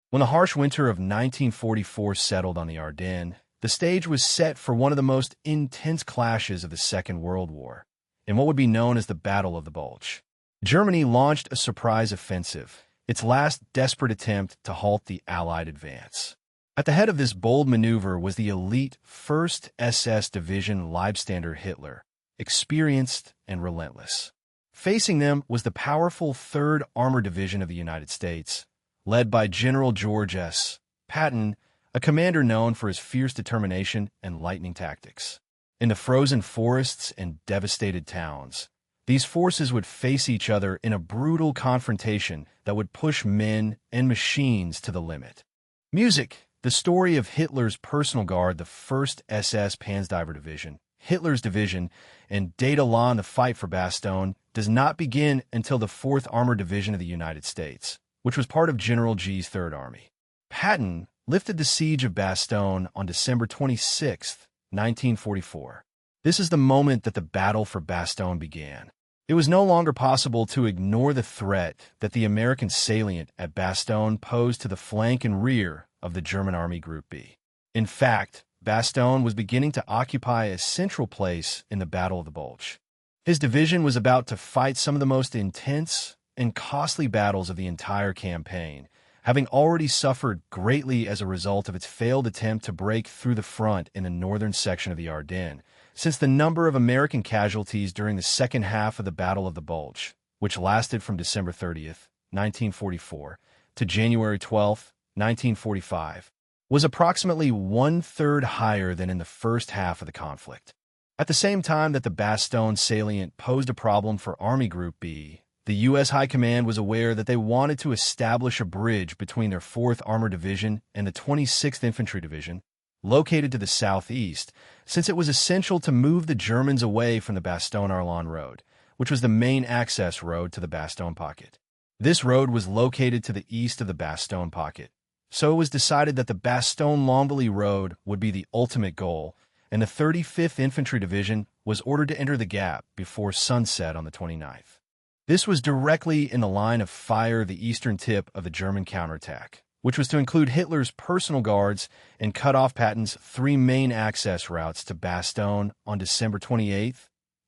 When the harsh winter of 1944 settled on the Ardennes, the stage was set for one of the most intense clashes of the Second World War, in what would be known as the Battle of the Bulge. Germany launched a surprise offensive, its last desperate attempt to halt the Allied advance. At the head of this bold maneuver was the elite 1st SS Division Leibstander Hitler, experienced and relentless. Facing them was the powerful 3rd Armored Division of the United States, led by General George S. Patton, a commander known for his fierce determination and lightning tactics. In the frozen forests and devastated towns, these forces would face each other in a brutal confrontation that would push men and machines to the limit. Music, the story of Hitler's personal guard, the 1st SS Panzer Division, Hitler's division, and Data Law in the fight for Bastogne does not begin until the 4th Armored Division of the United States, which was part of General G's 3rd Army. Patton lifted the siege of Bastogne on December 26, 1944. This is the moment that the battle for Bastogne began. It was no longer possible to ignore the threat that the American salient at Bastogne posed to the flank and rear of the German Army Group B. In fact, Bastogne was beginning to occupy a central place in the Battle of the Bulge. His division was about to fight some of the most intense and costly battles of the entire campaign, having already suffered greatly as a result of its failed attempt to break through the front in the northern section of the Ardennes, since the number of American casualties during the second half of the Battle of the Bulge, which lasted from December 30th, 1944, to January 12th, 1945, was approximately 1/3 higher than in the first half of the conflict. At the same time that the Bastogne salient posed a problem for Army Group B, the U.S. High Command was aware that they wanted to establish a bridge between their 4th Armored Division and the 26th Infantry Division, located to the southeast, since it was essential to move the Germans away from the Bastogne-Arlon Road, which was the main access road to the Bastogne Pocket. This road was located to the east of the Bastogne Pocket, so it was decided that the Bastogne-Longvally Road would be the ultimate goal, and the 35th Infantry Division was ordered to enter the gap before sunset on the 29th. This was directly in the line of fire of the eastern tip of the German counterattack, which was to include Hitler's personal guards and cut off Patton's 3 main access routes to Bastogne on December 28,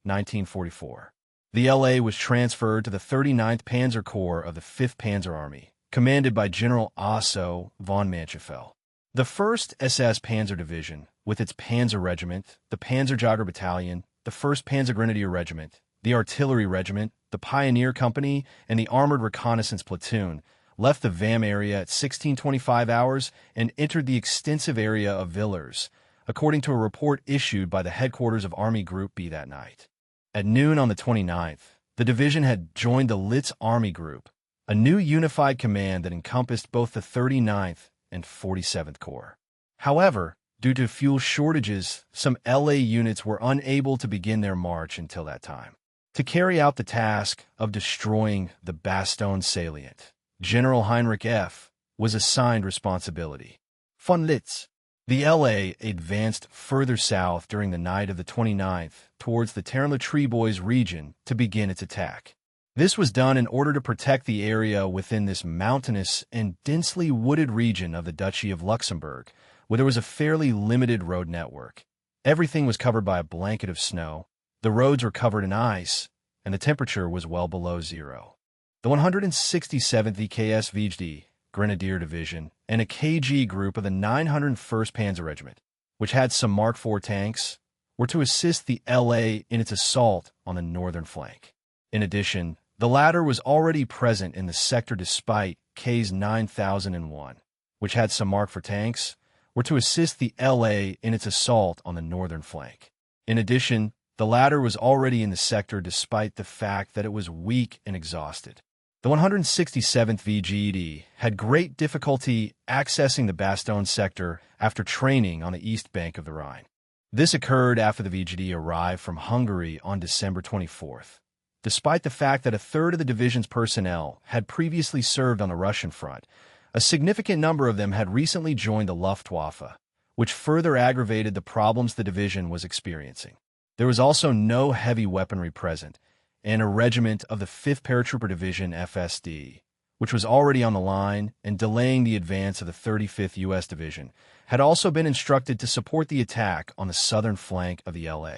1944. The LA was transferred to the 39th Panzer Corps of the 5th Panzer Army, commanded by General Otto von Manchefeld. The 1st SS Panzer Division, with its Panzer Regiment, the Panzerjäger Battalion, the 1st Panzer Grenadier Regiment, the Artillery Regiment, the Pioneer Company, and the Armored Reconnaissance Platoon, left the VAM area at 1625 hours and entered the extensive area of Villers, according to a report issued by the headquarters of Army Group B that night. At noon on the 29th, the division had joined the Litz Army Group, a new unified command that encompassed both the 39th and 47th Corps. However, due to fuel shortages, some LA units were unable to begin their march until that time. To carry out the task of destroying the Bastogne salient, General Heinrich F. was assigned responsibility. Von Litz. The LA advanced further south during the night of the 29th towards the Terre-la-Trebois region to begin its attack. This was done in order to protect the area within this mountainous and densely wooded region of the Duchy of Luxembourg, where there was a fairly limited road network. Everything was covered by a blanket of snow, the roads were covered in ice, and the temperature was well below zero. The 167th EKS VJD Grenadier Division and a KG group of the 901st Panzer Regiment, which had some Mark IV tanks, were to assist the LA in its assault on the northern flank. In addition, the latter was already present in the sector despite Ks 9001, which had some Mark IV tanks, were to assist the LA in its assault on the northern flank. In addition, the latter was already in the sector despite the fact that it was weak and exhausted. The 167th VGD had great difficulty accessing the Bastogne sector after training on the east bank of the Rhine. This occurred after the VGD arrived from Hungary on December 24th. Despite the fact that a third of the division's personnel had previously served on the Russian front, a significant number of them had recently joined the Luftwaffe, which further aggravated the problems the division was experiencing. There was also no heavy weaponry present, and a regiment of the 5th Paratrooper Division FSD which was already on the line and delaying the advance of the 35th U.S. Division, had also been instructed to support the attack on the southern flank of the LA.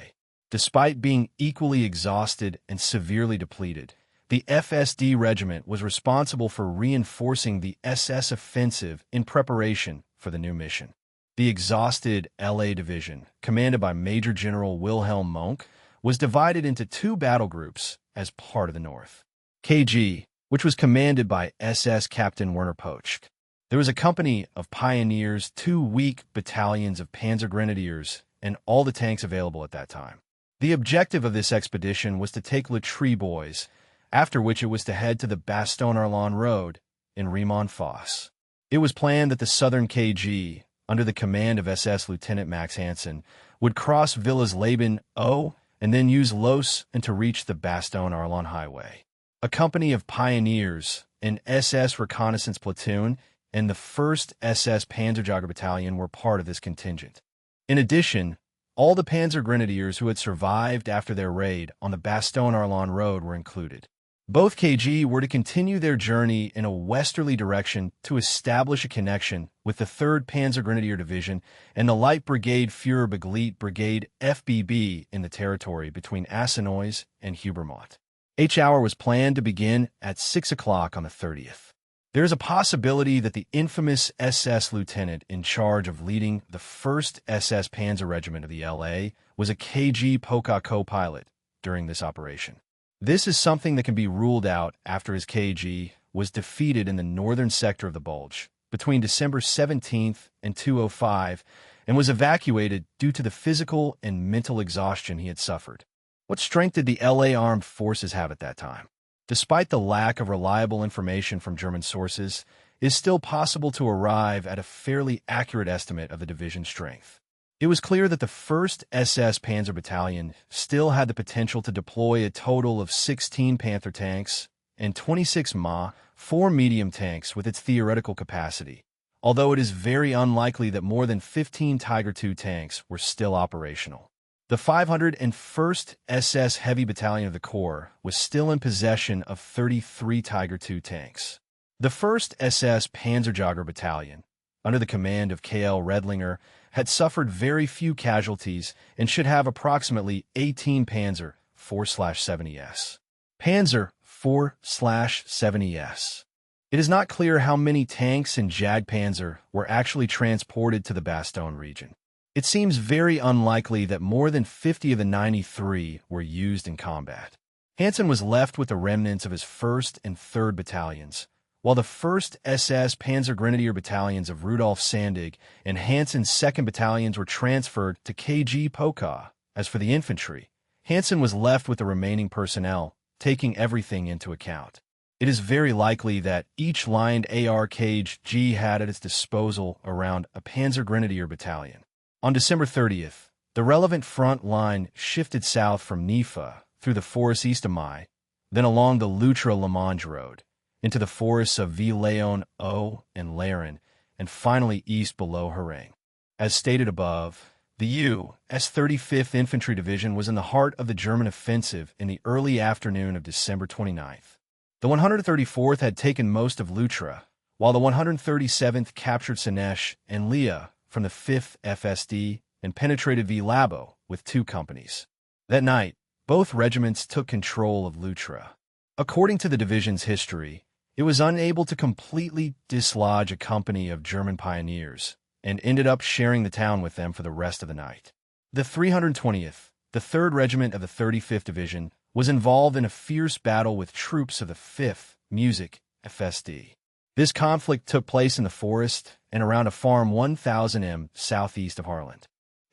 Despite being equally exhausted and severely depleted, the FSD regiment was responsible for reinforcing the SS offensive in preparation for the new mission. The exhausted LA Division, commanded by Major General Wilhelm Monk, was divided into two battle groups as part of the North. KG, which was commanded by SS Captain Werner Pochk. There was a company of pioneers, 2 weak battalions of Panzer Grenadiers, and all the tanks available at that time. The objective of this expedition was to take Le Trebois, after which it was to head to the Bastogne-Arlon Road in Riemont-Fosse. It was planned that the Southern KG, under the command of SS Lieutenant Max Hansen, would cross Villers-Leben-O and then use Los and to reach the Bastogne-Arlon Highway. A company of pioneers, an SS reconnaissance platoon, and the 1st SS Panzerjäger Battalion were part of this contingent. In addition, all the Panzer Grenadiers who had survived after their raid on the Bastogne-Arlon Road were included. Both KG were to continue their journey in a westerly direction to establish a connection with the 3rd Panzer Grenadier Division and the Light Brigade Führerbegleiter Brigade FBB in the territory between Assenois and Hubermont. H-hour was planned to begin at 6 o'clock on the 30th. There is a possibility that the infamous SS lieutenant in charge of leading the 1st SS Panzer Regiment of the LA was a KG Poka co-pilot during this operation. This is something that can be ruled out after his KG was defeated in the northern sector of the Bulge between December 17th and 2:05 and was evacuated due to the physical and mental exhaustion he had suffered. What strength did the LA Armed Forces have at that time? Despite the lack of reliable information from German sources, it is still possible to arrive at a fairly accurate estimate of the division's strength. It was clear that the 1st SS Panzer Battalion still had the potential to deploy a total of 16 Panther tanks and 26 Ma, 4 medium tanks with its theoretical capacity, although it is very unlikely that more than 15 Tiger II tanks were still operational. The 501st SS Heavy Battalion of the Corps was still in possession of 33 Tiger II tanks. The 1st SS Panzerjäger Battalion, under the command of K.L. Redlinger, had suffered very few casualties and should have approximately 18 Panzer 4/70s. Panzer 4/70s. It is not clear how many tanks and Jagdpanzer were actually transported to the Bastogne region. It seems very unlikely that more than 50 of the 93 were used in combat. Hansen was left with the remnants of his 1st and 3rd battalions, while the 1st SS Panzer Grenadier battalions of Rudolf Sandig and Hansen's 2nd battalions were transferred to KG Poka. As for the infantry, Hansen was left with the remaining personnel, taking everything into account. It is very likely that each lined AR KG had at its disposal around a Panzer Grenadier battalion. On December 30th, the relevant front line shifted south from Nifa through the forests east of Mai, then along the Loutre-Le Mange Road, into the forests of Ville-Léon-O and Laren, and finally east below Haring. As stated above, the U.S. 35th Infantry Division was in the heart of the German offensive in the early afternoon of December 29th. The 134th had taken most of Loutre, while the 137th captured Senech and Lea from the 5th FSD and penetrated Ville-Labo with 2 companies. That night, both regiments took control of Loutre. According to the division's history, it was unable to completely dislodge a company of German pioneers and ended up sharing the town with them for the rest of the night. The 320th, the 3rd Regiment of the 35th Division, was involved in a fierce battle with troops of the 5th Music FSD. This conflict took place in the forest and around a farm 1,000 m southeast of Haarland.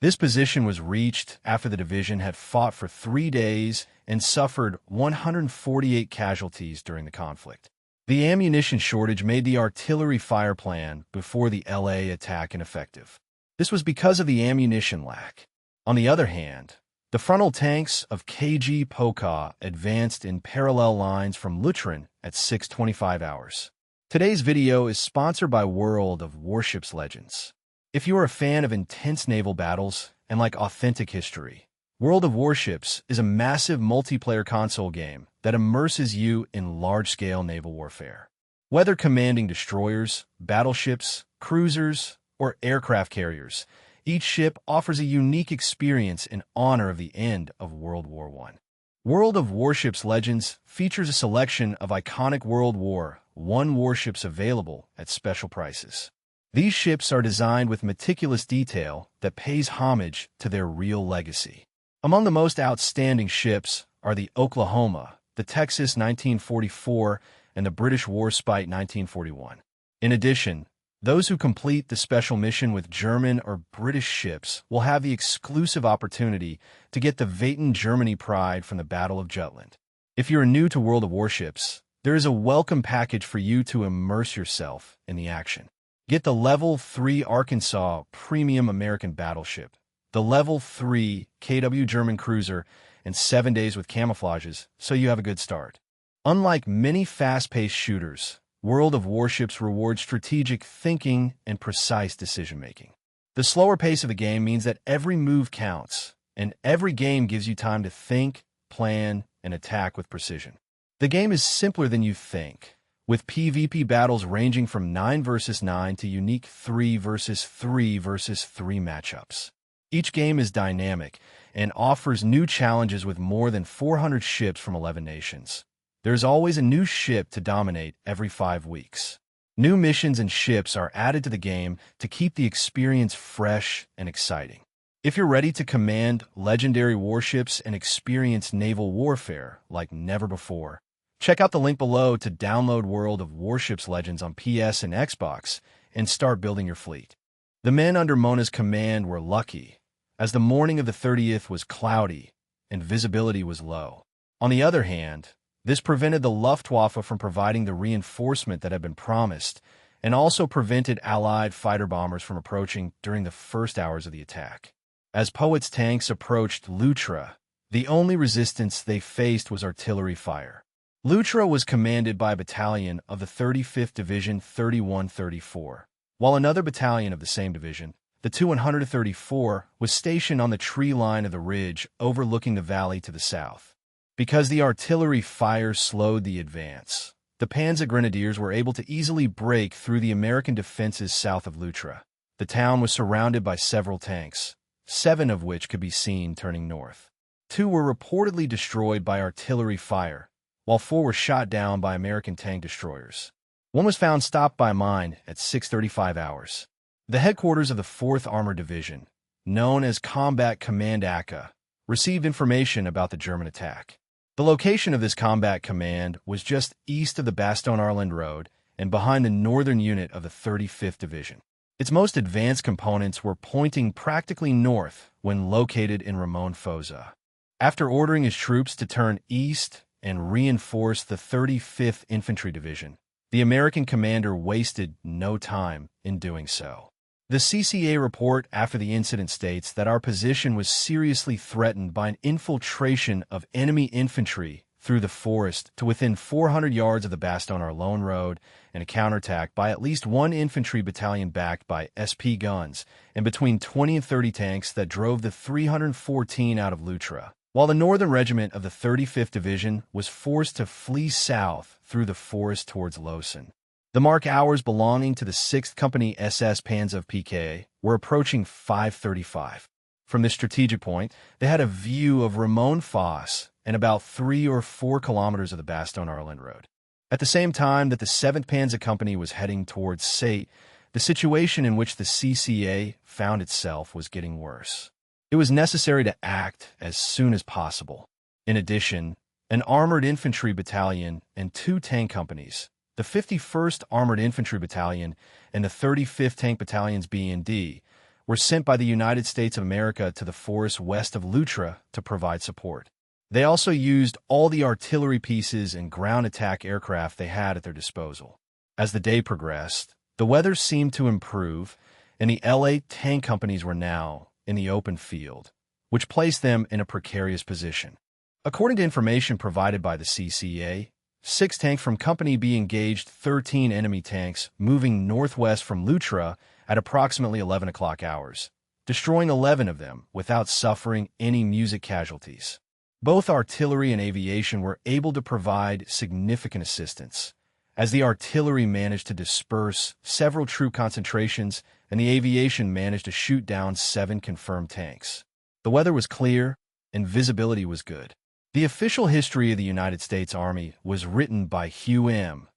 This position was reached after the division had fought for 3 days and suffered 148 casualties during the conflict. The ammunition shortage made the artillery fire plan before the LA attack ineffective. This was because of the ammunition lack. On the other hand, the frontal tanks of KG Poka advanced in parallel lines from Lutrin at 6:25 hours. Today's video is sponsored by World of Warships Legends. If you are a fan of intense naval battles and like authentic history, World of Warships is a massive multiplayer console game that immerses you in large-scale naval warfare. Whether commanding destroyers, battleships, cruisers, or aircraft carriers, each ship offers a unique experience in honor of the end of World War I. World of Warships Legends features a selection of iconic World War I warships available at special prices. These ships are designed with meticulous detail that pays homage to their real legacy. Among the most outstanding ships are the Oklahoma, the Texas 1944, and the British Warspite 1941. In addition, those who complete the special mission with German or British ships will have the exclusive opportunity to get the Vaten Germany Pride from the Battle of Jutland. If you're new to World of Warships, there is a welcome package for you to immerse yourself in the action. Get the Level 3 Arkansas Premium American Battleship, the Level 3 KW German Cruiser, and 7 days with camouflages, so you have a good start. Unlike many fast-paced shooters, World of Warships rewards strategic thinking and precise decision-making. The slower pace of the game means that every move counts, and every game gives you time to think, plan, and attack with precision. The game is simpler than you think, with PvP battles ranging from 9 versus 9 to unique 3 versus 3 versus 3 matchups. Each game is dynamic and offers new challenges with more than 400 ships from 11 nations. There's always a new ship to dominate every 5 weeks. New missions and ships are added to the game to keep the experience fresh and exciting. If you're ready to command legendary warships and experience naval warfare like never before, check out the link below to download World of Warships Legends on PS and Xbox and start building your fleet. The men under Mona's command were lucky, as the morning of the 30th was cloudy and visibility was low. On the other hand, this prevented the Luftwaffe from providing the reinforcement that had been promised, and also prevented Allied fighter bombers from approaching during the first hours of the attack. As Poet's tanks approached Luttra, the only resistance they faced was artillery fire. Luttra was commanded by a battalion of the 35th Division 3134, while another battalion of the same division, the 234, was stationed on the tree line of the ridge overlooking the valley to the south. Because the artillery fire slowed the advance, the Panzer Grenadiers were able to easily break through the American defenses south of Luttra. The town was surrounded by several tanks, 7 of which could be seen turning north. 2 were reportedly destroyed by artillery fire, while 4 were shot down by American tank destroyers. 1 was found stopped by a mine at 6:35 hours. The headquarters of the 4th Armored Division, known as Combat Command ACA, received information about the German attack. The location of this combat command was just east of the Bastogne-Arlande Road and behind the northern unit of the 35th Division. Its most advanced components were pointing practically north when located in Ramon-Fosa. After ordering his troops to turn east and reinforce the 35th Infantry Division, the American commander wasted no time in doing so. The CCA report after the incident states that our position was seriously threatened by an infiltration of enemy infantry through the forest to within 400 yards of the Bastogne-Arlande Road and a counterattack by at least 1 infantry battalion backed by SP guns and between 20 and 30 tanks that drove the 314 out of Luttra, while the Northern Regiment of the 35th Division was forced to flee south through the forest towards Lausanne. The mark hours belonging to the 6th Company SS Panzer PK were approaching 5:35. From this strategic point, they had a view of Ramon-Fosse and about 3 or 4 kilometers of the Bastogne-Arlande Road. At the same time that the 7th Panzer Company was heading towards Sate, the situation in which the CCA found itself was getting worse. It was necessary to act as soon as possible. In addition, an armored infantry battalion and 2 tank companies, the 51st Armored Infantry Battalion and the 35th Tank Battalions B and D, were sent by the United States of America to the forest west of Luttra to provide support. They also used all the artillery pieces and ground attack aircraft they had at their disposal. As the day progressed, the weather seemed to improve, and the L8 tank companies were now in the open field, which placed them in a precarious position. According to information provided by the CCA, 6 tanks from Company B engaged 13 enemy tanks moving northwest from Luttra at approximately 11 o'clock hours, destroying 11 of them without suffering any music casualties. Both artillery and aviation were able to provide significant assistance, as the artillery managed to disperse several troop concentrations and the aviation managed to shoot down 7 confirmed tanks. The weather was clear and visibility was good. The official history of the United States Army was written by Hugh M.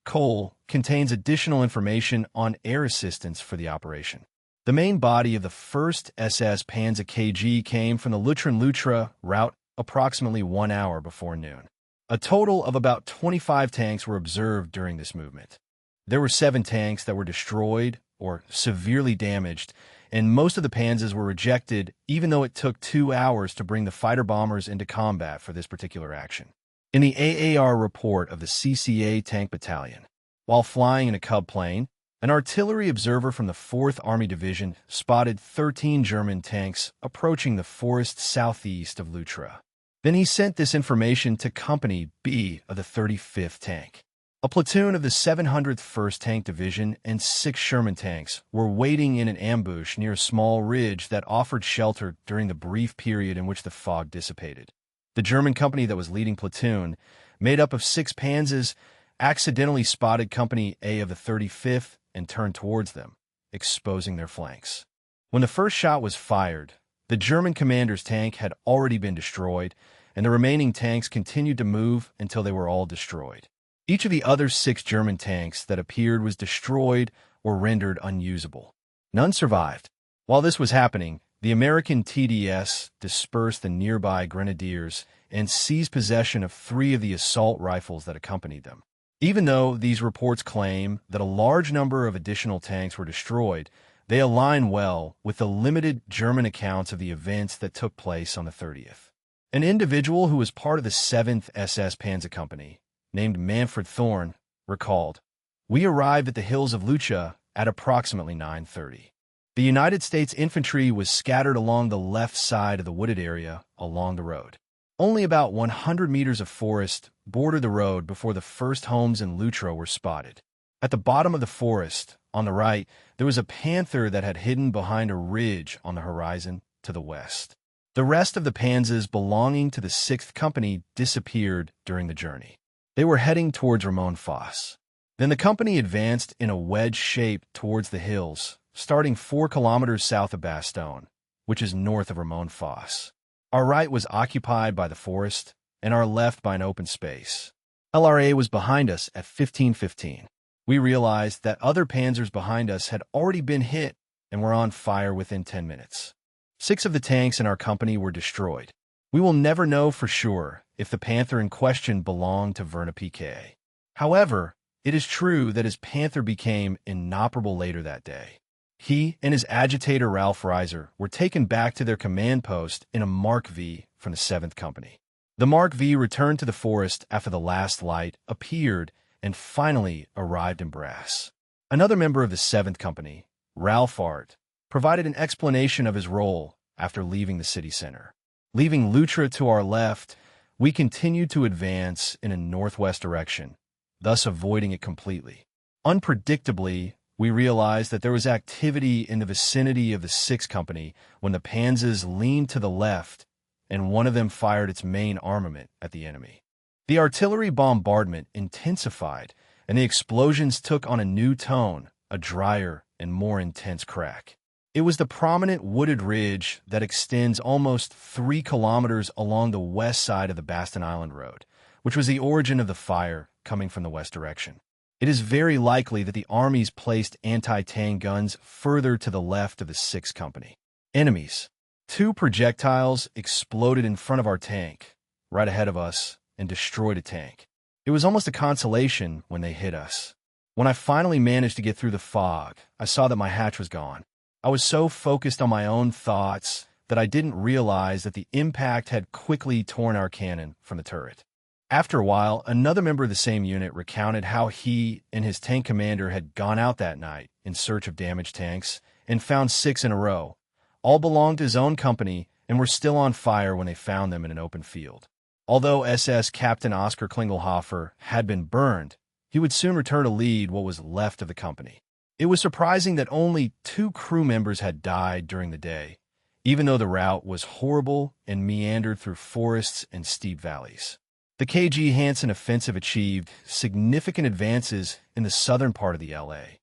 Cole, contains additional information on air assistance for the operation. The main body of the 1st SS Panzer KG came from the Lutrin-Lutra route approximately 1 hour before noon. A total of about 25 tanks were observed during this movement. There were 7 tanks that were destroyed or severely damaged, and most of the Panzers were rejected even though it took 2 hours to bring the fighter bombers into combat for this particular action. In the AAR report of the CCA Tank Battalion, while flying in a Cub plane, an artillery observer from the 4th Army Division spotted 13 German tanks approaching the forest southeast of Lutra. Then he sent this information to Company B of the 35th Tank. A platoon of the 701st Tank Division and 6 Sherman tanks were waiting in an ambush near a small ridge that offered shelter during the brief period in which the fog dissipated. The German company that was leading platoon, made up of 6 Panzers, accidentally spotted Company A of the 35th and turned towards them, exposing their flanks. When the first shot was fired, the German commander's tank had already been destroyed, and the remaining tanks continued to move until they were all destroyed. Each of the other 6 German tanks that appeared was destroyed or rendered unusable. None survived. While this was happening, the American TDS dispersed the nearby grenadiers and seized possession of 3 of the assault rifles that accompanied them. Even though these reports claim that a large number of additional tanks were destroyed, they align well with the limited German accounts of the events that took place on the 30th. An individual who was part of the 7th SS Panzer Company, named Manfred Thorn, recalled, "We arrived at the hills of Lucha at approximately 9:30. The United States infantry was scattered along the left side of the wooded area along the road. Only about 100 meters of forest bordered the road before the first homes in Lutra were spotted. At the bottom of the forest, on the right, there was a Panther that had hidden behind a ridge on the horizon to the west. The rest of the Panzers belonging to the 6th Company disappeared during the journey. They were heading towards Ramon Foss. Then the company advanced in a wedge shape towards the hills, starting 4 kilometers south of Bastogne, which is north of Ramon Foss. Our right was occupied by the forest, and our left by an open space. LRA was behind us at 15:15. We realized that other Panzers behind us had already been hit and were on fire within 10 minutes. 6 of the tanks in our company were destroyed. We will never know for sure if the Panther in question belonged to Verna PK. However, it is true that his Panther became inoperable later that day. He and his agitator Ralph Reiser were taken back to their command post in a Mark V from the 7th Company. The Mark V returned to the forest after the last light appeared and finally arrived in Brass. Another member of the 7th Company, Ralph Art, provided an explanation of his role after leaving the city center. Leaving Lutra to our left, we continued to advance in a northwest direction, thus avoiding it completely. Unpredictably, we realized that there was activity in the vicinity of the 6th Company when the Panzers leaned to the left and one of them fired its main armament at the enemy. The artillery bombardment intensified and the explosions took on a new tone, a drier and more intense crack. It was the prominent wooded ridge that extends almost 3 kilometers along the west side of the Baston Island Road, which was the origin of the fire coming from the west direction. It is very likely that the armies placed anti-tank guns further to the left of the 6th Company. Enemies. 2 projectiles exploded in front of our tank, right ahead of us, and destroyed a tank. It was almost a consolation when they hit us. When I finally managed to get through the fog, I saw that my hatch was gone. I was so focused on my own thoughts that I didn't realize that the impact had quickly torn our cannon from the turret. After a while, another member of the same unit recounted how he and his tank commander had gone out that night in search of damaged tanks and found 6 in a row. All belonged to his own company and were still on fire when they found them in an open field. Although SS Captain Oscar Klingelhofer had been burned, he would soon return to lead what was left of the company. It was surprising that only 2 crew members had died during the day, even though the route was horrible and meandered through forests and steep valleys. The KG Hansen offensive achieved significant advances in the southern part of the LA.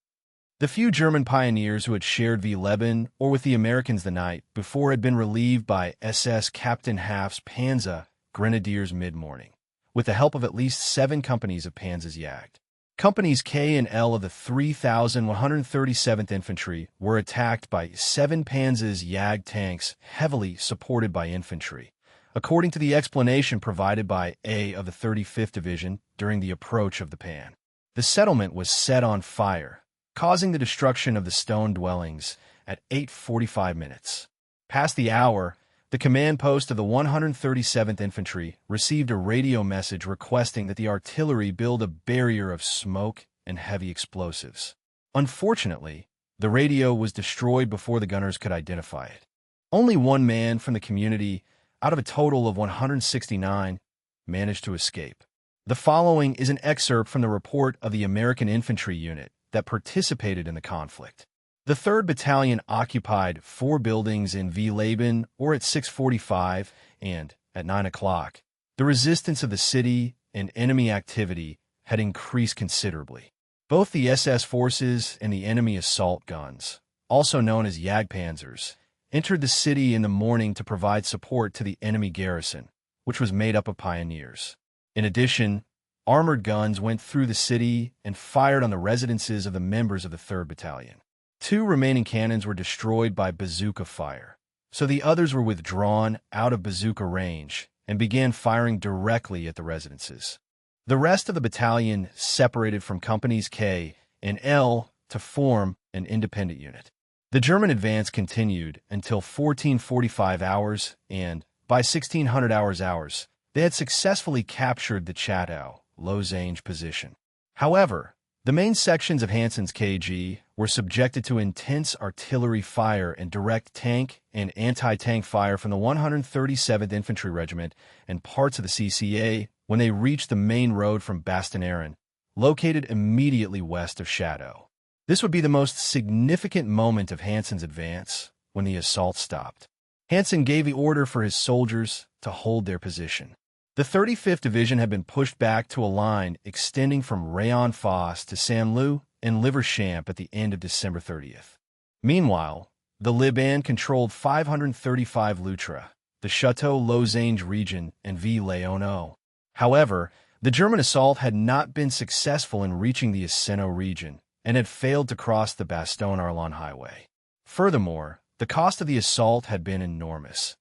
The few German pioneers who had shared V11 or with the Americans the night before had been relieved by SS Captain Haft's Panzer Grenadiers mid-morning, with the help of at least 7 companies of Panzer's Jagd. Companies K and L of the 3,137th Infantry were attacked by 7 Panzer's Jagd tanks heavily supported by infantry, according to the explanation provided by A of the 35th Division during the approach of the Pan. The settlement was set on fire, causing the destruction of the stone dwellings at 8:45 minutes. Past the hour, the command post of the 137th Infantry received a radio message requesting that the artillery build a barrier of smoke and heavy explosives. Unfortunately, the radio was destroyed before the gunners could identify it. Only one man from the community, out of a total of 169, managed to escape. The following is an excerpt from the report of the American Infantry Unit that participated in the conflict. The 3rd Battalion occupied 4 buildings in V-Laben or at 6:45 and at 9 o'clock. The resistance of the city and enemy activity had increased considerably. Both the SS forces and the enemy assault guns, also known as Jagdpanzers, entered the city in the morning to provide support to the enemy garrison, which was made up of pioneers. In addition, armored guns went through the city and fired on the residences of the members of the 3rd Battalion. 2 remaining cannons were destroyed by bazooka fire, so the others were withdrawn out of bazooka range and began firing directly at the residences. The rest of the battalion separated from Companies K and L to form an independent unit. The German advance continued until 14:45 hours, and by 1600 hours, they had successfully captured the Chateau Losange position. However, the main sections of Hansen's KG were subjected to intense artillery fire and direct tank and anti-tank fire from the 137th Infantry Regiment and parts of the CCA when they reached the main road from Bastogne, located immediately west of Chateau. This would be the most significant moment of Hansen's advance when the assault stopped. Hansen gave the order for his soldiers to hold their position. The 35th Division had been pushed back to a line extending from Rayon-Fosse to Saint-Lô and Liverchamp at the end of December 30th. Meanwhile, the Liban controlled 535 Loutre, the Château Losange region, and V-Léono. However, the German assault had not been successful in reaching the Ascenau region and had failed to cross the Bastogne-Arlon highway. Furthermore, the cost of the assault had been enormous.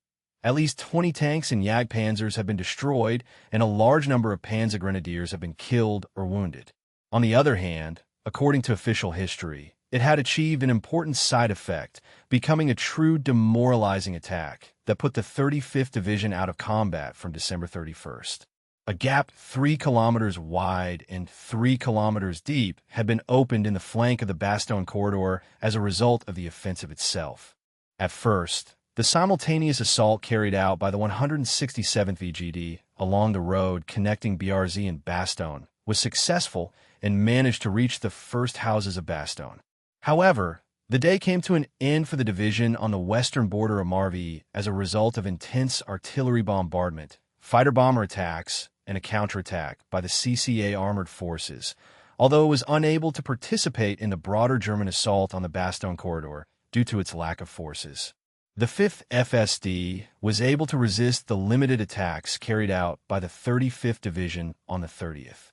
At least 20 tanks and Jagdpanzers have been destroyed, and a large number of Panzer Grenadiers have been killed or wounded. On the other hand, according to official history, it had achieved an important side effect, becoming a true demoralizing attack that put the 35th Division out of combat from December 31st. A gap 3 kilometers wide and 3 kilometers deep had been opened in the flank of the Bastogne corridor as a result of the offensive itself. At first, the simultaneous assault carried out by the 167th VGD along the road connecting Biarritz and Bastogne was successful and managed to reach the first houses of Bastogne. However, the day came to an end for the division on the western border of Marville as a result of intense artillery bombardment, fighter-bomber attacks, and a counterattack by the CCA armored forces, although it was unable to participate in the broader German assault on the Bastogne corridor due to its lack of forces. The 5th FSD was able to resist the limited attacks carried out by the 35th Division on the 30th.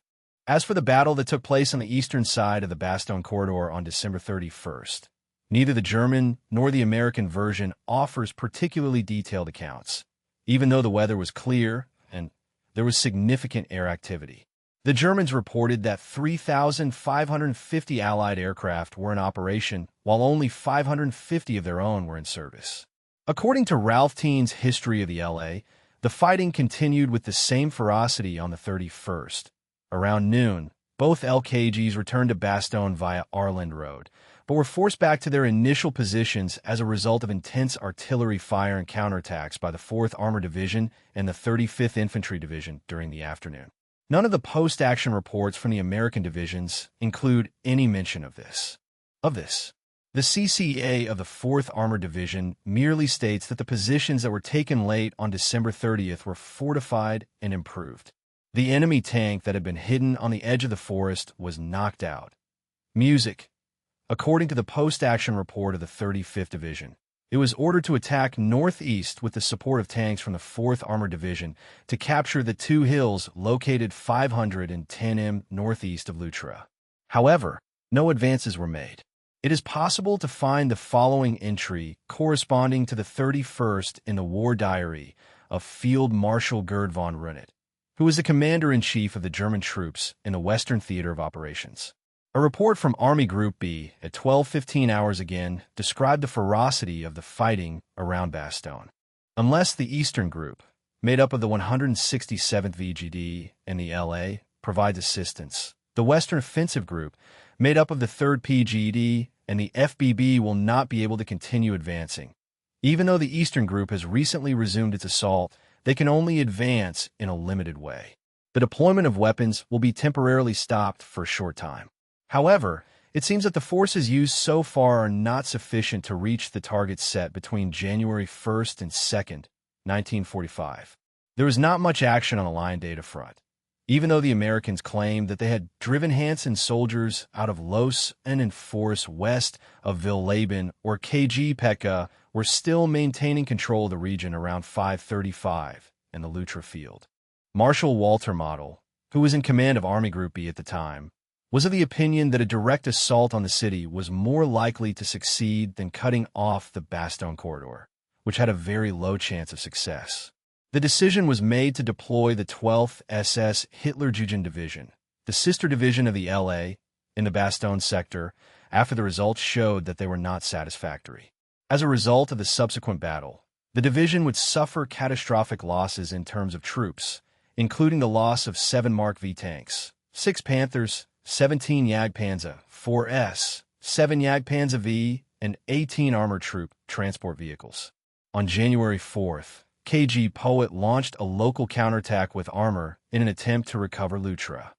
As for the battle that took place on the eastern side of the Bastogne corridor on December 31st, neither the German nor the American version offers particularly detailed accounts, even though the weather was clear and there was significant air activity. The Germans reported that 3,550 Allied aircraft were in operation, while only 550 of their own were in service. According to Ralph Teen's History of the LA, the fighting continued with the same ferocity on the 31st. Around noon, both LKGs returned to Bastogne via Arland Road, but were forced back to their initial positions as a result of intense artillery fire and counterattacks by the 4th Armored Division and the 35th Infantry Division during the afternoon. None of the post-action reports from the American divisions include any mention of this. The CCA of the 4th Armored Division merely states that the positions that were taken late on December 30th were fortified and improved. The enemy tank that had been hidden on the edge of the forest was knocked out. Music. According to the post-action report of the 35th Division, it was ordered to attack northeast with the support of tanks from the 4th Armored Division to capture the two hills located 510 m northeast of Luttra. However, no advances were made. It is possible to find the following entry corresponding to the 31st in the War Diary of Field Marshal Gerd von Rundert, who was the commander-in-chief of the German troops in the Western Theater of Operations. A report from Army Group B at 12:15 hours again described the ferocity of the fighting around Bastogne. Unless the Eastern Group, made up of the 167th VGD and the LA, provides assistance, the Western Offensive Group, made up of the 3rd PGD and the FBB, will not be able to continue advancing. Even though the Eastern Group has recently resumed its assault, they can only advance in a limited way. The deployment of weapons will be temporarily stopped for a short time. However, it seems that the forces used so far are not sufficient to reach the targets set between January 1st and 2nd, 1945. There was not much action on the line data front, even though the Americans claimed that they had driven Hansen's soldiers out of Los and in forests west of Villeben or KG Petka were still maintaining control of the region around 535 and the Luttra field. Marshal Walter Model, who was in command of Army Group B at the time, was of the opinion that a direct assault on the city was more likely to succeed than cutting off the Bastogne corridor, which had a very low chance of success. The decision was made to deploy the 12th SS Hitlerjugend Division, the sister division of the LA, in the Bastogne sector, after the results showed that they were not satisfactory. As a result of the subsequent battle, the division would suffer catastrophic losses in terms of troops, including the loss of 7 Mark V tanks, 6 Panthers, 17 Jagdpanzer, 4 S, 7 Jagdpanzer V, and 18 armored troop transport vehicles. On January 4th, KG Poet launched a local counterattack with armor in an attempt to recover Luttra.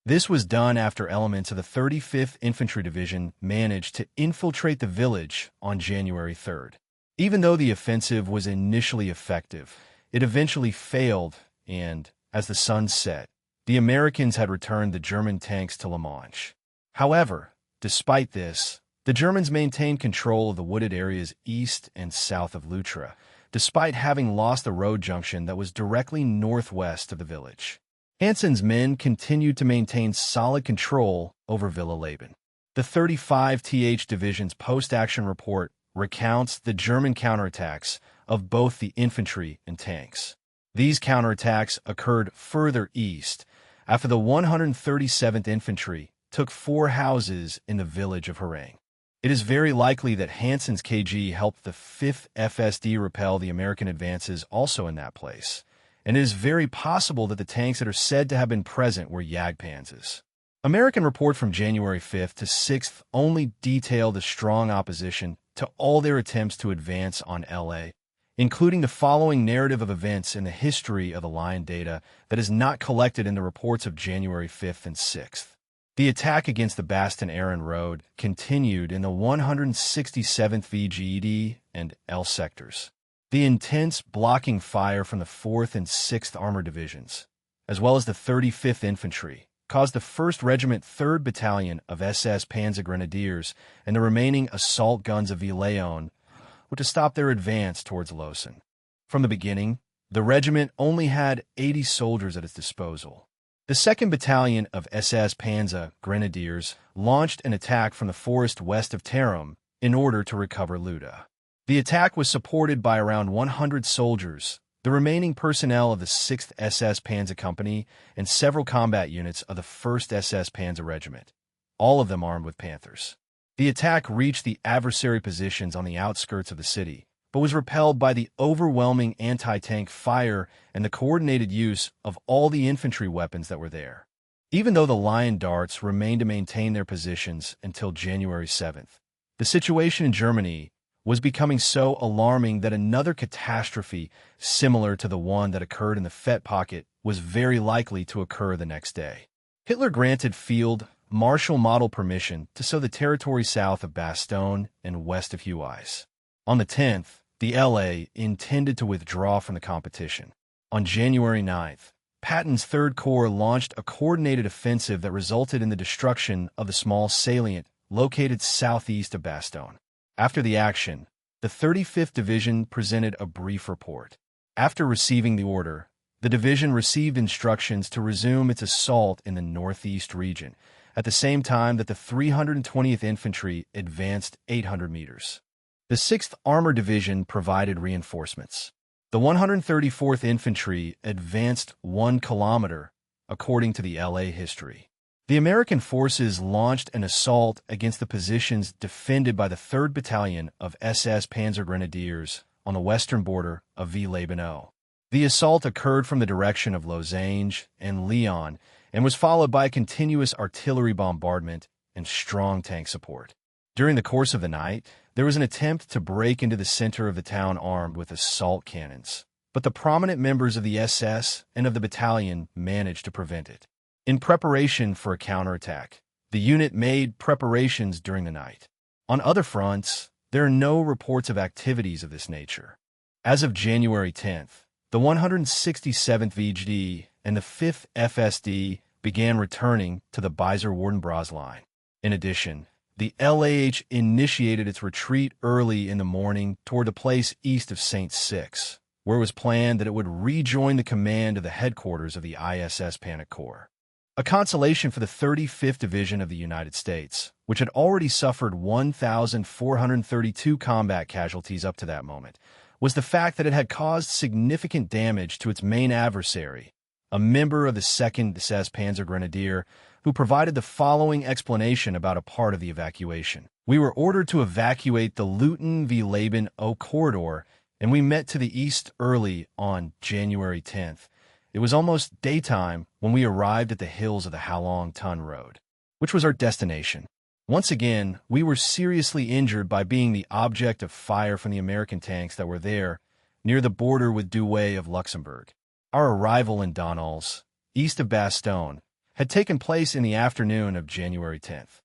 This was done after elements of the 35th Infantry Division managed to infiltrate the village on January 3rd. Even though the offensive was initially effective, it eventually failed and, as the sun set, the Americans had returned the German tanks to La Manche. However, despite this, the Germans maintained control of the wooded areas east and south of Luttra, despite having lost the road junction that was directly northwest of the village. Hansen's men continued to maintain solid control over Villeben. The 35th Division's post-action report recounts the German counterattacks of both the infantry and tanks. These counterattacks occurred further east, after the 137th Infantry took 4 houses in the village of Hareng. It is very likely that Hansen's KG helped the 5th FSD repel the American advances also in that place, and it is very possible that the tanks that are said to have been present were Jagdpanzers. American report from January 5th to 6th only detailed the strong opposition to all their attempts to advance on LA, including the following narrative of events in the history of the line data that is not collected in the reports of January 5th and 6th. The attack against the Bastogne-Ardennes Road continued in the 167th VGD and L sectors. The intense blocking fire from the 4th and 6th Armored Divisions, as well as the 35th Infantry, caused the 1st Regiment 3rd Battalion of SS Panzer Grenadiers and the remaining assault guns of Villeon to stop their advance towards Lausanne. From the beginning, the regiment only had 80 soldiers at its disposal. The 2nd Battalion of SS Panzer Grenadiers launched an attack from the forest west of Tarum in order to recover Luttra. The attack was supported by around 100 soldiers, the remaining personnel of the 6th SS Panzer Company, and several combat units of the 1st SS Panzer Regiment, all of them armed with Panthers. The attack reached the adversary positions on the outskirts of the city, but was repelled by the overwhelming anti-tank fire and the coordinated use of all the infantry weapons that were there. Even though the Lion Darts remained to maintain their positions until January 7th, the situation in Germany was becoming so alarming that another catastrophe similar to the one that occurred in the Fett Pocket was very likely to occur the next day. Hitler granted Field Marshal Model permission to sow the territory south of Bastogne and west of Huys. On the 10th, the LA intended to withdraw from the competition. On January 9th, Patton's Third Corps launched a coordinated offensive that resulted in the destruction of the small salient located southeast of Bastogne. After the action, the 35th Division presented a brief report. After receiving the order, the division received instructions to resume its assault in the northeast region, at the same time that the 320th Infantry advanced 800 meters. The 6th Armored Division provided reinforcements. The 134th Infantry advanced 1 kilometer, according to the LA history. The American forces launched an assault against the positions defended by the 3rd Battalion of SS Panzer Grenadiers on the western border of Ville-les-Bains. The assault occurred from the direction of Losange and Lyon and was followed by a continuous artillery bombardment and strong tank support. During the course of the night, there was an attempt to break into the center of the town armed with assault cannons, but the prominent members of the SS and of the battalion managed to prevent it. In preparation for a counterattack, the unit made preparations during the night. On other fronts, there are no reports of activities of this nature. As of January 10th, the 167th VGD and the 5th FSD began returning to the Beiser-Wardenbras line. In addition, the LAH initiated its retreat early in the morning toward the place east of St. Six, where it was planned that it would rejoin the command of the headquarters of the ISS Panic Corps. A consolation for the 35th Division of the United States, which had already suffered 1,432 combat casualties up to that moment, was the fact that it had caused significant damage to its main adversary, a member of the 2nd SS Panzer Grenadier, who provided the following explanation about a part of the evacuation. We were ordered to evacuate the Luton-Ville-les-Bains corridor, and we met to the east early on January 10th. It was almost daytime when we arrived at the hills of the Halong Ton Road, which was our destination. Once again, we were seriously injured by being the object of fire from the American tanks that were there, near the border with Douai of Luxembourg. Our arrival in Donals, east of Bastogne, had taken place in the afternoon of January 10th.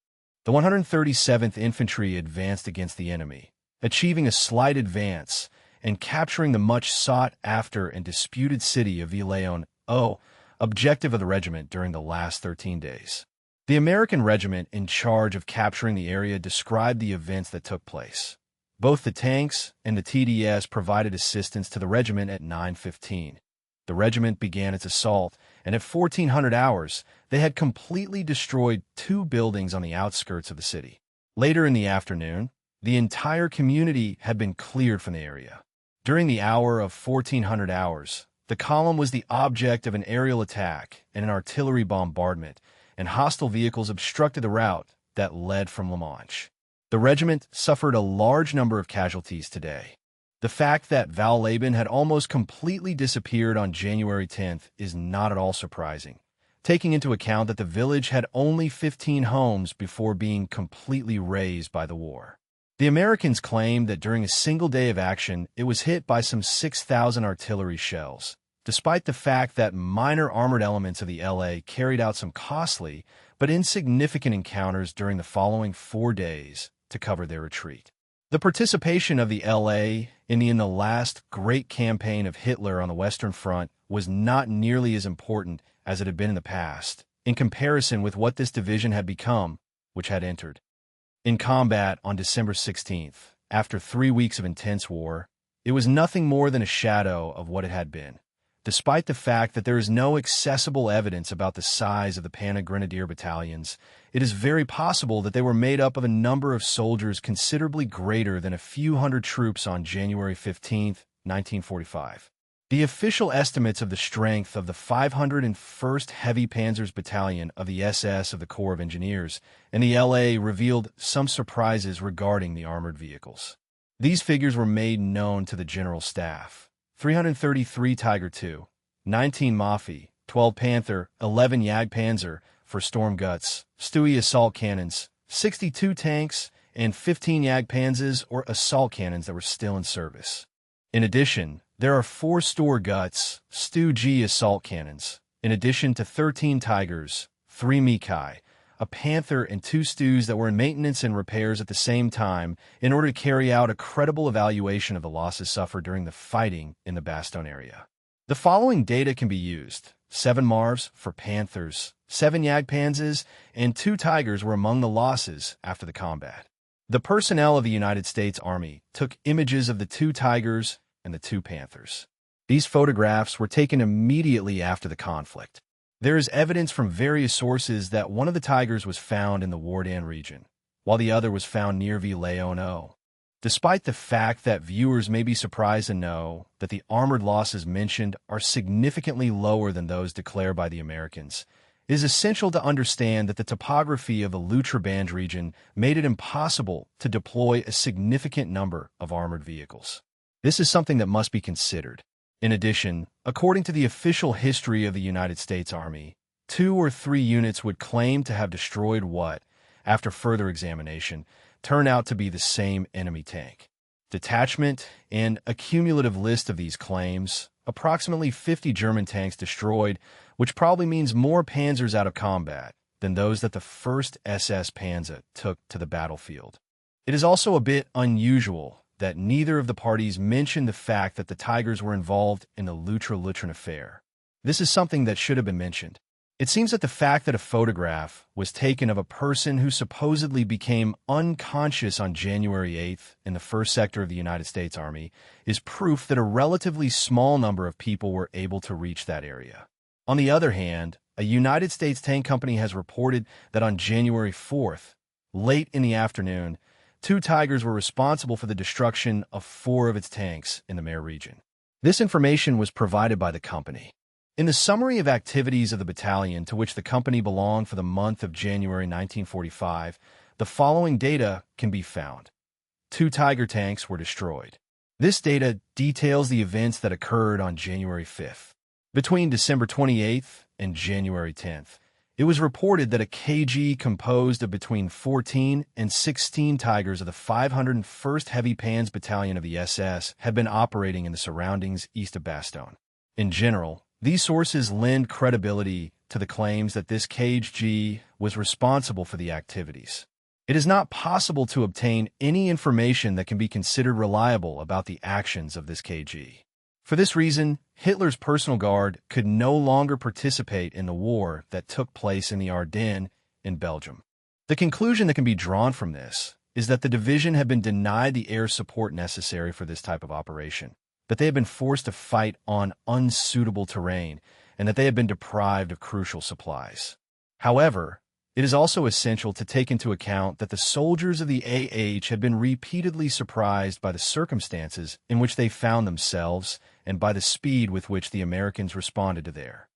The 137th Infantry advanced against the enemy, achieving a slight advance and capturing the much sought-after and disputed city of Ville-les-Bains, objective of the regiment during the last 13 days. The American regiment in charge of capturing the area described the events that took place. Both the tanks and the TDS provided assistance to the regiment at 9:15. The regiment began its assault, and at 1400 hours, they had completely destroyed 2 buildings on the outskirts of the city. Later in the afternoon, the entire community had been cleared from the area. During the hour of 1400 hours, the column was the object of an aerial attack and an artillery bombardment, and hostile vehicles obstructed the route that led from La Manche. The regiment suffered a large number of casualties today. The fact that Val-les-Bains had almost completely disappeared on January 10th is not at all surprising, taking into account that the village had only 15 homes before being completely razed by the war. The Americans claimed that during a single day of action, it was hit by some 6,000 artillery shells, despite the fact that minor armored elements of the LA carried out some costly but insignificant encounters during the following 4 days to cover their retreat. The participation of the LA in the last great campaign of Hitler on the Western Front was not nearly as important as it had been in the past, in comparison with what this division had become, which had entered in combat on December 16th. After 3 weeks of intense war, it was nothing more than a shadow of what it had been. Despite the fact that there is no accessible evidence about the size of the Pana-Grenadier battalions, it is very possible that they were made up of a number of soldiers considerably greater than a few hundred troops on January 15, 1945. The official estimates of the strength of the 501st Heavy Panzers Battalion of the SS of the Corps of Engineers and the LA revealed some surprises regarding the armored vehicles. These figures were made known to the General Staff. 333 Tiger II, 19 Mafia, 12 Panther, 11 Jagdpanzer for Storm Guts, Stewie assault cannons, 62 tanks, and 15 Jagdpanzers or assault cannons that were still in service. In addition, there are 4 Store Guts, Stu G assault cannons, in addition to 13 Tigers, 3 Mikai, a Panther, and 2 Stews that were in maintenance and repairs at the same time in order to carry out a credible evaluation of the losses suffered during the fighting in the Bastogne area. The following data can be used. 7 Marvs for Panthers, 7 Jagdpanzers, and 2 Tigers were among the losses after the combat. The personnel of the United States Army took images of the 2 Tigers and the 2 Panthers. These photographs were taken immediately after the conflict. There is evidence from various sources that one of the Tigers was found in the Ardennes region, while the other was found near Ville-Léon. Despite the fact that viewers may be surprised to know that the armored losses mentioned are significantly lower than those declared by the Americans, it is essential to understand that the topography of the Lutra-Banj region made it impossible to deploy a significant number of armored vehicles. This is something that must be considered. In addition, according to the official history of the United States Army, 2 or 3 units would claim to have destroyed what, after further examination, turned out to be the same enemy tank. Detachment and a cumulative list of these claims, approximately 50 German tanks destroyed, which probably means more Panzers out of combat than those that the 1st SS Panzer took to the battlefield. It is also a bit unusual that neither of the parties mentioned the fact that the Tigers were involved in the Lutra-Lutrin affair. This is something that should have been mentioned. It seems that the fact that a photograph was taken of a person who supposedly became unconscious on January 8th in the 1st sector of the United States Army is proof that a relatively small number of people were able to reach that area. On the other hand, a United States tank company has reported that on January 4th, late in the afternoon, 2 Tigers were responsible for the destruction of 4 of its tanks in the Mare region. This information was provided by the company. In the summary of activities of the battalion to which the company belonged for the month of January 1945, the following data can be found. 2 Tiger tanks were destroyed. This data details the events that occurred on January 5th. Between December 28th and January 10th, it was reported that a KG composed of between 14 and 16 Tigers of the 501st Heavy Panzer Battalion of the SS had been operating in the surroundings east of Bastogne. In general, these sources lend credibility to the claims that this KG was responsible for the activities. It is not possible to obtain any information that can be considered reliable about the actions of this KG. For this reason, Hitler's personal guard could no longer participate in the war that took place in the Ardennes in Belgium. The conclusion that can be drawn from this is that the division had been denied the air support necessary for this type of operation, that they had been forced to fight on unsuitable terrain, and that they had been deprived of crucial supplies. However, it is also essential to take into account that the soldiers of the AH had been repeatedly surprised by the circumstances in which they found themselves and by the speed with which the Americans responded to their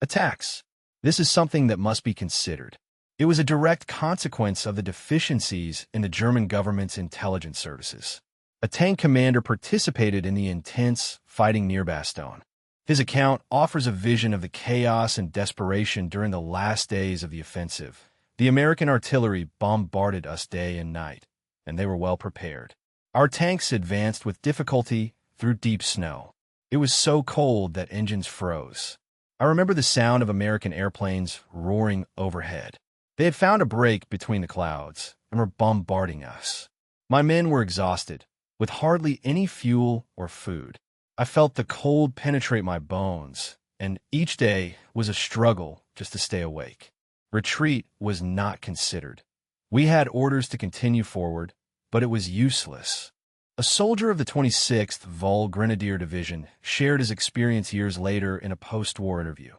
attacks. This is something that must be considered. It was a direct consequence of the deficiencies in the German government's intelligence services. A tank commander participated in the intense fighting near Bastogne. His account offers a vision of the chaos and desperation during the last days of the offensive. The American artillery bombarded us day and night, and they were well prepared. Our tanks advanced with difficulty through deep snow. It was so cold that engines froze. I remember the sound of American airplanes roaring overhead. They had found a break between the clouds and were bombarding us. My men were exhausted, with hardly any fuel or food. I felt the cold penetrate my bones, and each day was a struggle just to stay awake. Retreat was not considered. We had orders to continue forward, but it was useless. A soldier of the 26th Vol Grenadier Division shared his experience years later in a post-war interview.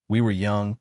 We were young.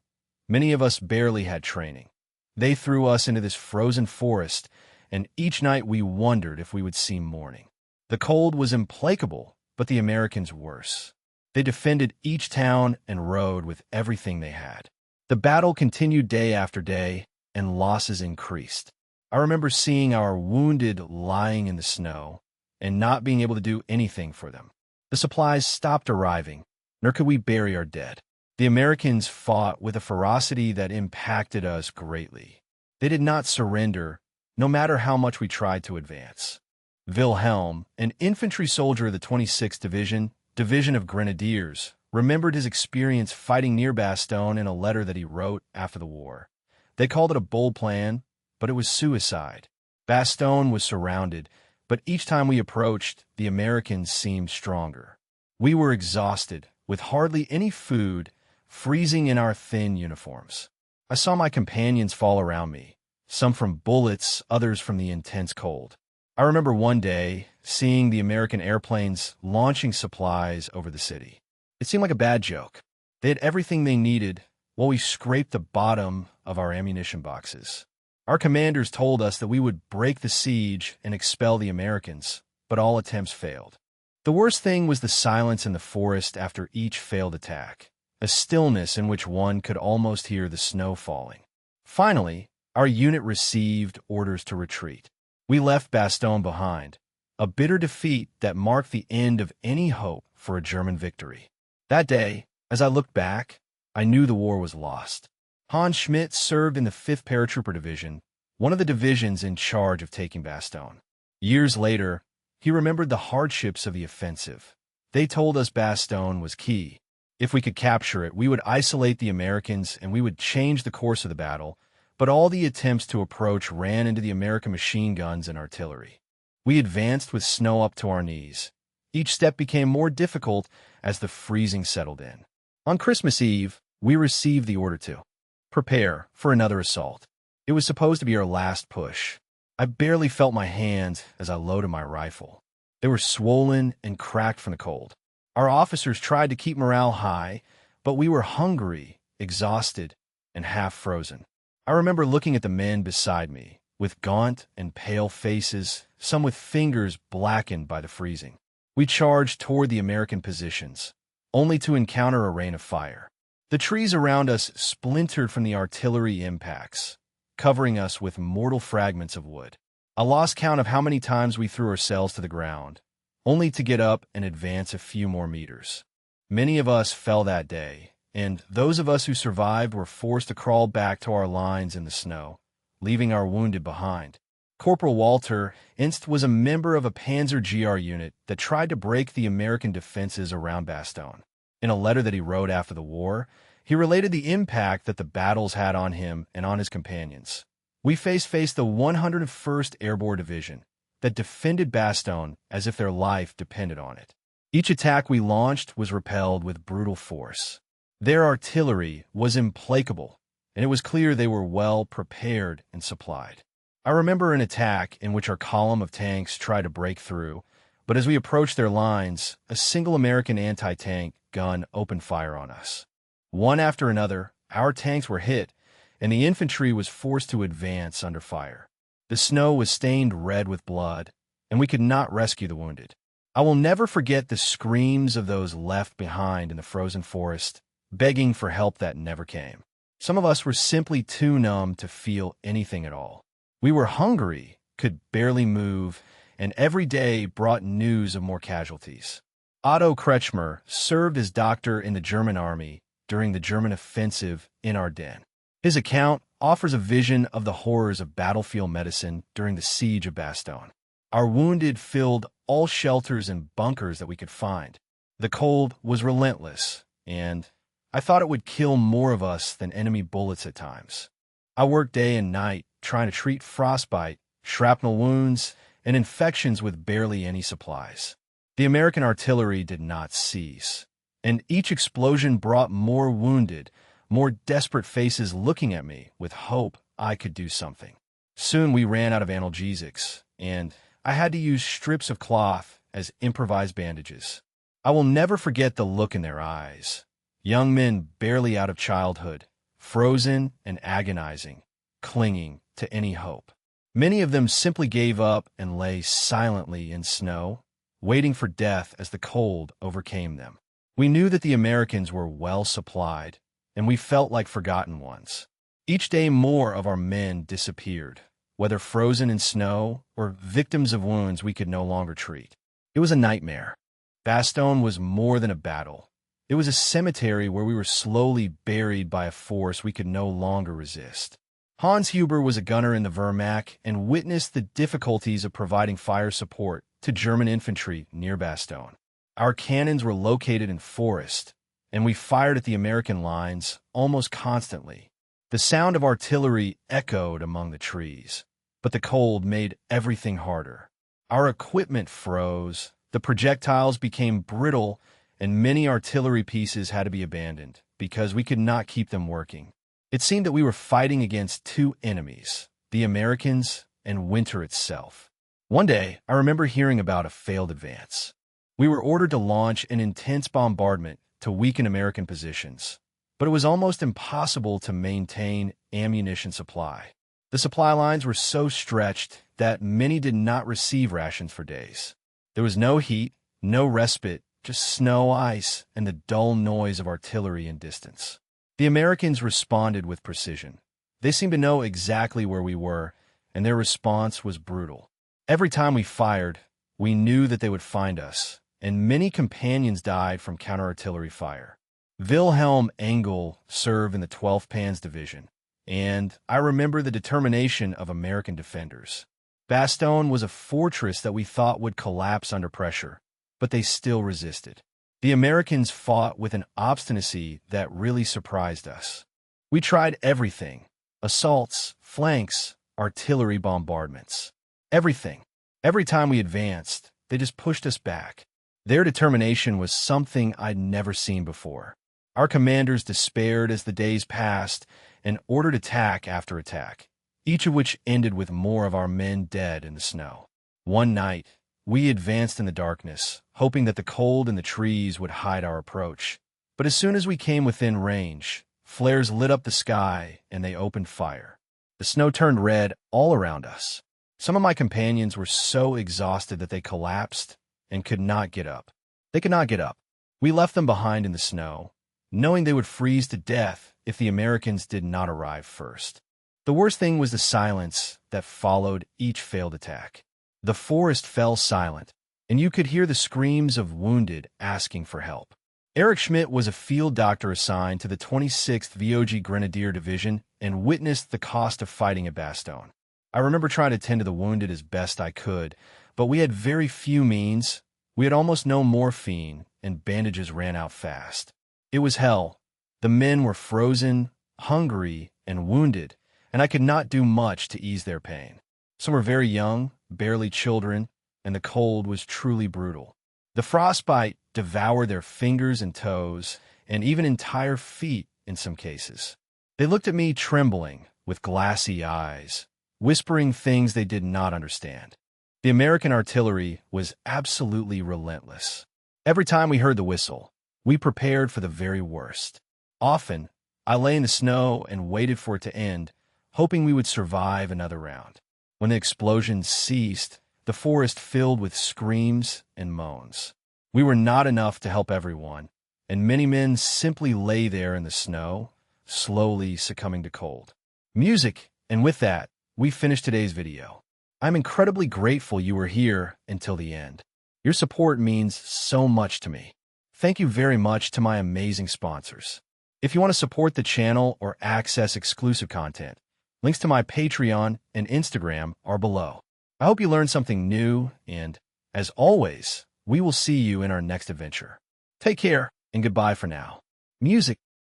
Many of us barely had training. They threw us into this frozen forest, and each night we wondered if we would see morning. The cold was implacable, but the Americans worse. They defended each town and road with everything they had. The battle continued day after day, and losses increased. I remember seeing our wounded lying in the snow and not being able to do anything for them. The supplies stopped arriving, nor could we bury our dead. The Americans fought with a ferocity that impacted us greatly. They did not surrender, no matter how much we tried to advance. Wilhelm, an infantry soldier of the 26th Division of Grenadiers, remembered his experience fighting near Bastogne in a letter that he wrote after the war. They called it a bold plan, but it was suicide. Bastogne was surrounded, but each time we approached, the Americans seemed stronger. We were exhausted, with hardly any food, freezing in our thin uniforms. I saw my companions fall around me, some from bullets, others from the intense cold. I remember one day seeing the American airplanes launching supplies over the city. It seemed like a bad joke. They had everything they needed while we scraped the bottom of our ammunition boxes. Our commanders told us that we would break the siege and expel the Americans, but all attempts failed. The worst thing was the silence in the forest after each failed attack, a stillness in which one could almost hear the snow falling. Finally, our unit received orders to retreat. We left Bastogne behind, a bitter defeat that marked the end of any hope for a German victory. That day, as I looked back, I knew the war was lost. Hans Schmidt served in the 5th Paratrooper Division, one of the divisions in charge of taking Bastogne. Years later, he remembered the hardships of the offensive. They told us Bastogne was key. If we could capture it, we would isolate the Americans and we would change the course of the battle, but all the attempts to approach ran into the American machine guns and artillery. We advanced with snow up to our knees. Each step became more difficult as the freezing settled in. On Christmas Eve, we received the order to prepare for another assault. It was supposed to be our last push. I barely felt my hands as I loaded my rifle. They were swollen and cracked from the cold. Our officers tried to keep morale high, but we were hungry, exhausted, and half frozen. I remember looking at the men beside me, with gaunt and pale faces, some with fingers blackened by the freezing. We charged toward the American positions, only to encounter a rain of fire. The trees around us splintered from the artillery impacts, covering us with mortal fragments of wood. I lost count of how many times we threw ourselves to the ground, only to get up and advance a few more meters. Many of us fell that day, and those of us who survived were forced to crawl back to our lines in the snow, leaving our wounded behind. Corporal Walter Inst was a member of a Panzer GR unit that tried to break the American defenses around Bastogne. In a letter that he wrote after the war, he related the impact that the battles had on him and on his companions. We faced the 101st Airborne Division that defended Bastogne as if their life depended on it. Each attack we launched was repelled with brutal force. Their artillery was implacable, and it was clear they were well prepared and supplied. I remember an attack in which our column of tanks tried to break through, but as we approached their lines, a single American anti-tank gun opened fire on us. One after another, our tanks were hit, and the infantry was forced to advance under fire. The snow was stained red with blood, and we could not rescue the wounded. I will never forget the screams of those left behind in the frozen forest, begging for help that never came. Some of us were simply too numb to feel anything at all. We were hungry, could barely move, and every day brought news of more casualties. Otto Kretschmer served as doctor in the German army during the German offensive in Ardennes. His account offers a vision of the horrors of battlefield medicine during the siege of Bastogne. Our wounded filled all shelters and bunkers that we could find. The cold was relentless, and I thought it would kill more of us than enemy bullets at times. I worked day and night trying to treat frostbite, shrapnel wounds, and infections with barely any supplies. The American artillery did not cease, and each explosion brought more wounded, more desperate faces looking at me with hope I could do something. Soon we ran out of analgesics, and I had to use strips of cloth as improvised bandages. I will never forget the look in their eyes. Young men barely out of childhood, frozen and agonizing, clinging to any hope. Many of them simply gave up and lay silently in snow, waiting for death as the cold overcame them. We knew that the Americans were well supplied, and we felt like forgotten ones. Each day more of our men disappeared, whether frozen in snow or victims of wounds we could no longer treat. It was a nightmare. Bastogne was more than a battle. It was a cemetery where we were slowly buried by a force we could no longer resist. Hans Huber was a gunner in the Wehrmacht and witnessed the difficulties of providing fire support to German infantry near Bastogne. Our cannons were located in forest, and we fired at the American lines almost constantly. The sound of artillery echoed among the trees, but the cold made everything harder. Our equipment froze, the projectiles became brittle, and many artillery pieces had to be abandoned because we could not keep them working. It seemed that we were fighting against two enemies, the Americans and winter itself. One day, I remember hearing about a failed advance. We were ordered to launch an intense bombardment to weaken American positions, but it was almost impossible to maintain ammunition supply. The supply lines were so stretched that many did not receive rations for days. There was no heat, no respite, just snow, ice, and the dull noise of artillery in distance. The Americans responded with precision. They seemed to know exactly where we were, and their response was brutal. Every time we fired, we knew that they would find us, and many companions died from counter-artillery fire. Wilhelm Engel served in the 12th Panzer Division, and I remember the determination of American defenders. Bastogne was a fortress that we thought would collapse under pressure, but they still resisted. The Americans fought with an obstinacy that really surprised us. We tried everything: assaults, flanks, artillery bombardments. Everything. Every time we advanced, they just pushed us back. Their determination was something I'd never seen before. Our commanders despaired as the days passed and ordered attack after attack, each of which ended with more of our men dead in the snow. One night, we advanced in the darkness, hoping that the cold and the trees would hide our approach. But as soon as we came within range, flares lit up the sky and they opened fire. The snow turned red all around us. Some of my companions were so exhausted that they collapsed and could not get up. They could not get up. We left them behind in the snow, knowing they would freeze to death if the Americans did not arrive first. The worst thing was the silence that followed each failed attack. The forest fell silent, and you could hear the screams of wounded asking for help. Erich Schmidt was a field doctor assigned to the 26th VOG Grenadier Division and witnessed the cost of fighting at Bastogne. I remember trying to tend to the wounded as best I could, but we had very few means. We had almost no morphine, and bandages ran out fast. It was hell. The men were frozen, hungry, and wounded, and I could not do much to ease their pain. Some were very young, barely children, and the cold was truly brutal. The frostbite devoured their fingers and toes, and even entire feet in some cases. They looked at me trembling, with glassy eyes, whispering things they did not understand. The American artillery was absolutely relentless. Every time we heard the whistle, we prepared for the very worst. Often, I lay in the snow and waited for it to end, hoping we would survive another round. When the explosions ceased, the forest filled with screams and moans. We were not enough to help everyone, and many men simply lay there in the snow, slowly succumbing to cold. Music, and with that, we finished today's video. I'm incredibly grateful you were here until the end. Your support means so much to me. Thank you very much to my amazing sponsors. If you want to support the channel or access exclusive content, links to my Patreon and Instagram are below. I hope you learned something new, and, as always, we will see you in our next adventure. Take care, and goodbye for now. Music.